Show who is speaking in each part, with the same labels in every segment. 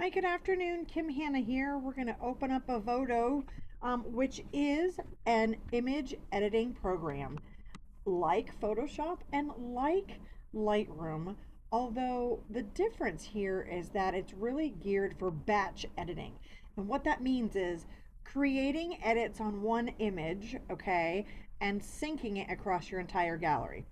Speaker 1: Hi, good afternoon. Kim Hanna here. We're going to open up Evoto, which is an image editing program like Photoshop and like Lightroom. Although the difference here is that it's really geared for batch editing. And what that means is creating edits on one image, okay, and syncing it across your entire gallery.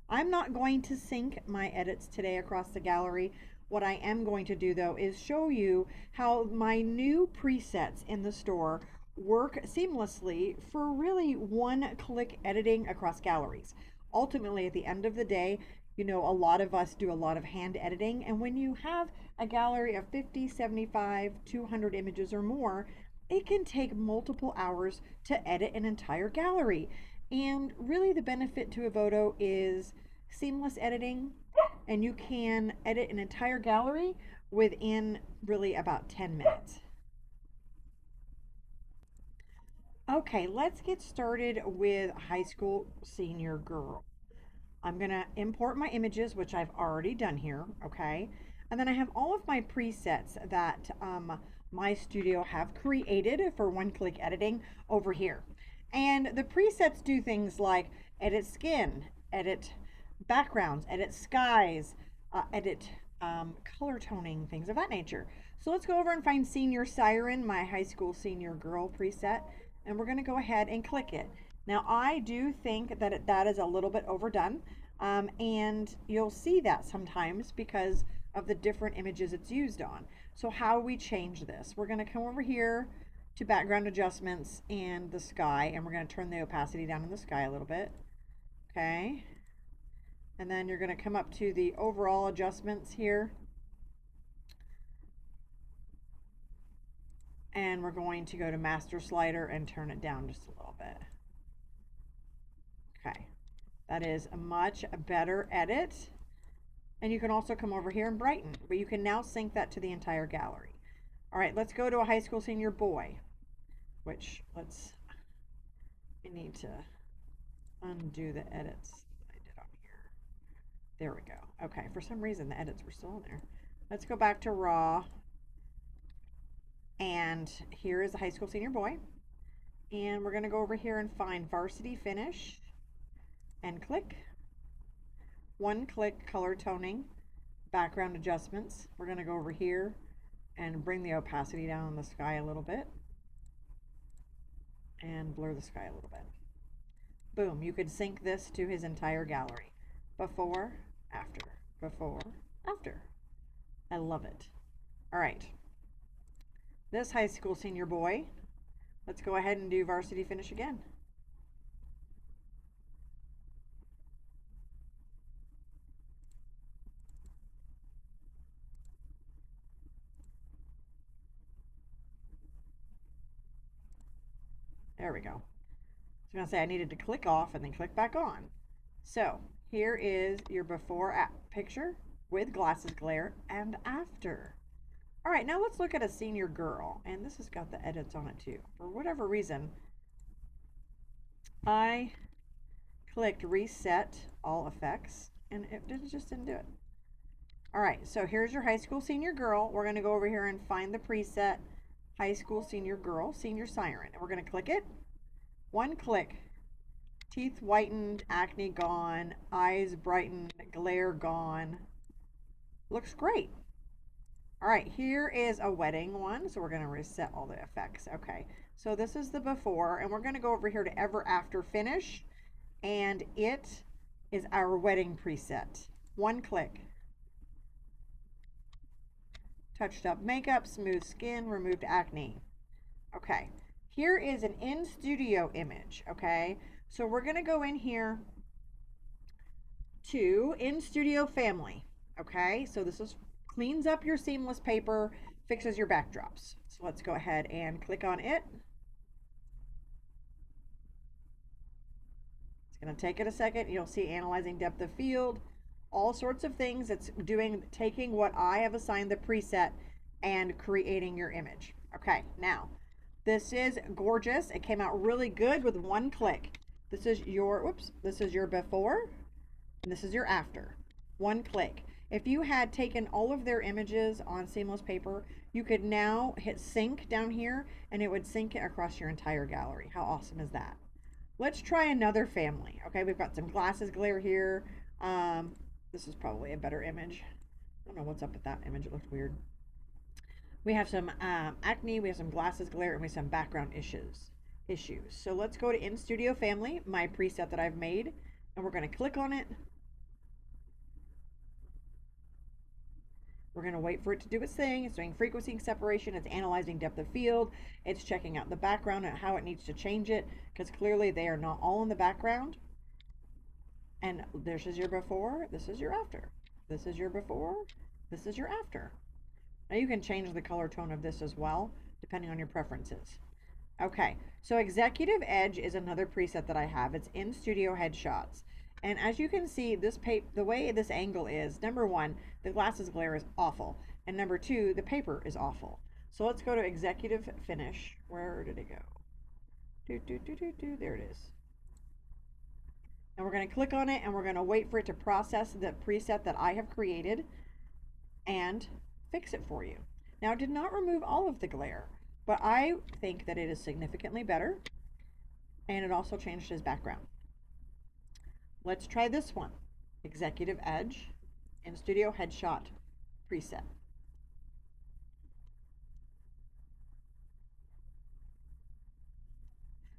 Speaker 1: I'm not going to sync my edits today across the gallery. What I am going to do though is show you how my new presets in the store work seamlessly for really one-click editing across galleries. Ultimately, at the end of the day, a lot of us do a lot of hand editing, and when you have a gallery of 50, 75, 200 images or more, it can take multiple hours to edit an entire gallery. And really the benefit to Evoto is seamless editing, and you can edit an entire gallery within really about 10 minutes. Okay, let's get started with high school senior girl. I'm gonna import my images, which I've already done here, okay? And then I have all of my presets that my studio have created for one-click editing over here. And the presets do things like edit skin, edit backgrounds, edit skies, edit color toning, things of that nature. So let's go over and find Senior Siren, my high school senior girl preset, and we're going to go ahead and click it. Now I do think that that is a little bit overdone, and you'll see that sometimes because of the different images it's used on. So how we change this? We're going to come over here to background adjustments and the sky, and we're going to turn the opacity down in the sky a little bit. Okay. And then you're going to come up to the overall adjustments here. And we're going to go to master slider and turn it down just a little bit. Okay. That is a much better edit. And you can also come over here and brighten, but you can now sync that to the entire gallery. All right, let's go to a high school senior boy, which I need to undo the edits I did on here. There we go. Okay, for some reason the edits were still in there. Let's go back to raw. And here is the high school senior boy. And we're going to go over here and find varsity finish and click. One click color toning, background adjustments. We're going to go over here and bring the opacity down on the sky a little bit and blur the sky a little bit. Boom, you could sync this to his entire gallery. Before, after, before, after. I love it. All right. This high school senior boy, let's go ahead and do varsity finish again. There we go. I was going to say I needed to click off and then click back on. So here is your before picture with glasses glare and after. All right, now let's look at a senior girl, and this has got the edits on it too. For whatever reason, I clicked reset all effects, and it just didn't do it. All right, so here's your high school senior girl. We're going to go over here and find the preset high school senior girl, senior siren, and we're going to click it. One click. Teeth whitened, acne gone, eyes brightened, glare gone. Looks great. All right, here is a wedding one, so we're going to reset all the effects. Okay, so this is the before, and we're going to go over here to ever after finish, and it is our wedding preset. One click. Touched up makeup, smooth skin, removed acne. Okay, here is an in-studio image, okay? So we're going to go in here to in-studio family, okay? So this is cleans up your seamless paper, fixes your backdrops. So let's go ahead and click on it. It's going to take it a second. You'll see analyzing depth of field, all sorts of things. It's taking what I have assigned the preset and creating your image. Okay, now this is gorgeous. It came out really good with one click. This is your, this is your before, and this is your after. One click. If you had taken all of their images on seamless paper, you could now hit sync down here and it would sync it across your entire gallery. How awesome is that? Let's try another family. Okay, we've got some glasses glare here. This is probably a better image. I don't know what's up with that image. It looked weird. We have some acne, we have some glasses glare, and we have some background issues. So let's go to In Studio Family, my preset that I've made, and we're going to click on it. We're going to wait for it to do its thing. It's doing frequency separation. It's analyzing depth of field. It's checking out the background and how it needs to change it, because clearly they are not all in the background. And this is your before, this is your after. This is your before, this is your after. Now you can change the color tone of this as well, depending on your preferences. Okay, so Executive Edge is another preset that I have. It's in Studio Headshots. And as you can see, the way this angle is, number one, the glasses glare is awful. And number two, the paper is awful. So let's go to Executive Finish. Where did it go? There it is. And we're going to click on it and we're going to wait for it to process the preset that I have created and fix it for you. Now, it did not remove all of the glare, but I think that it is significantly better, and it also changed his background. Let's try this one, Executive Edge in Studio Headshot preset.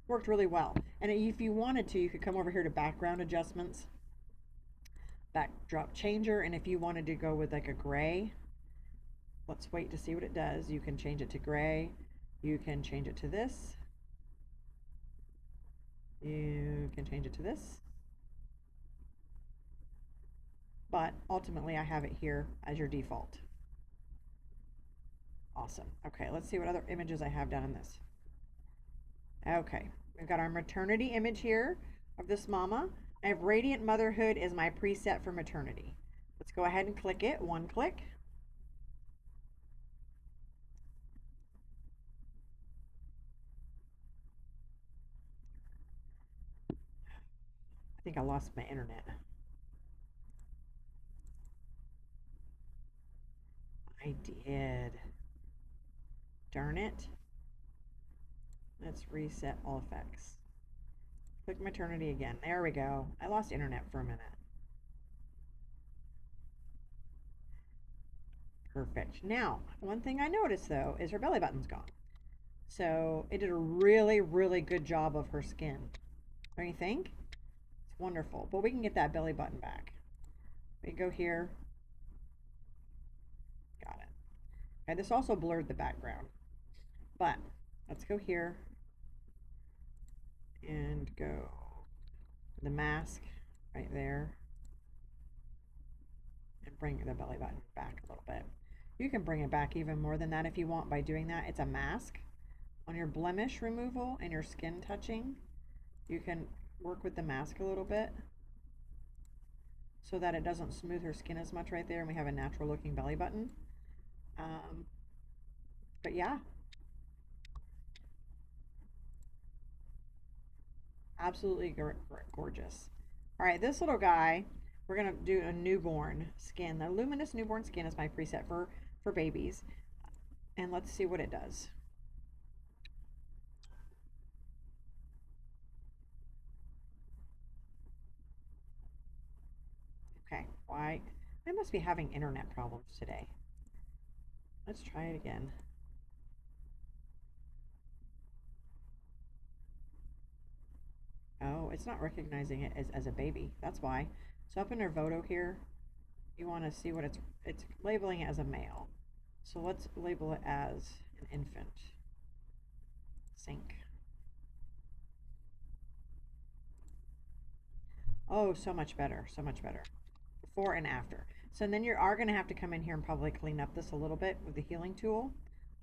Speaker 1: Worked really well. And if you wanted to, you could come over here to background adjustments, backdrop changer, and if you wanted to go with like a gray, let's wait to see what it does. You can change it to gray. You can change it to this. You can change it to this. But ultimately I have it here as your default. Awesome. Okay, let's see what other images I have done in this. Okay, we've got our maternity image here of this mama. I have Radiant Motherhood is my preset for maternity. Let's go ahead and click it, one click. I think I lost my internet. I did. Darn it. Let's reset all effects. Click maternity again. There we go. I lost internet for a minute. Perfect. Now, one thing I noticed though is her belly button's gone. So it did a really, really good job of her skin. Don't you think? It's wonderful. But we can get that belly button back. We go here. Got it. Okay, this also blurred the background. But let's go here and go the mask right there and bring the belly button back a little bit. You can bring it back even more than that if you want by doing that. It's a mask. On your blemish removal and your skin touching, you can work with the mask a little bit so that it doesn't smooth her skin as much right there and we have a natural looking belly button. But yeah, absolutely gorgeous. All right, this little guy, we're gonna do a newborn skin. The luminous newborn skin is my preset for babies. And let's see what it does. Okay, why? I must be having internet problems today. Let's try it again. Oh, it's not recognizing it as a baby. That's why. So up in Evoto here, you want to see what it's labeling it as a male. So let's label it as an infant. Sync. Oh, so much better, so much better. Before and after. So then you are going to have to come in here and probably clean up this a little bit with the healing tool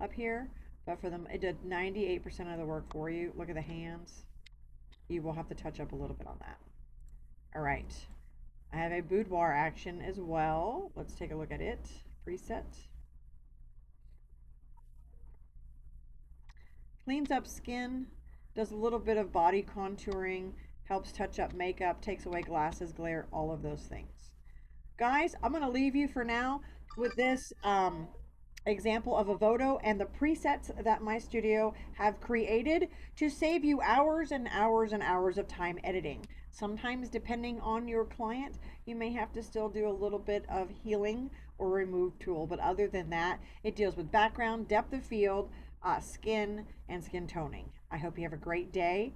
Speaker 1: up here. But for them, it did 98% of the work for you. Look at the hands. You will have to touch up a little bit on that. All right. I have a boudoir action as well. Let's take a look at it. Preset. Cleans up skin, does a little bit of body contouring, helps touch up makeup, takes away glasses glare, all of those things. Guys, I'm going to leave you for now with this example of Evoto and the presets that my studio have created to save you hours and hours and hours of time editing. Sometimes, depending on your client, you may have to still do a little bit of healing or remove tool, but other than that, it deals with background, depth of field, skin, and skin toning. I hope you have a great day.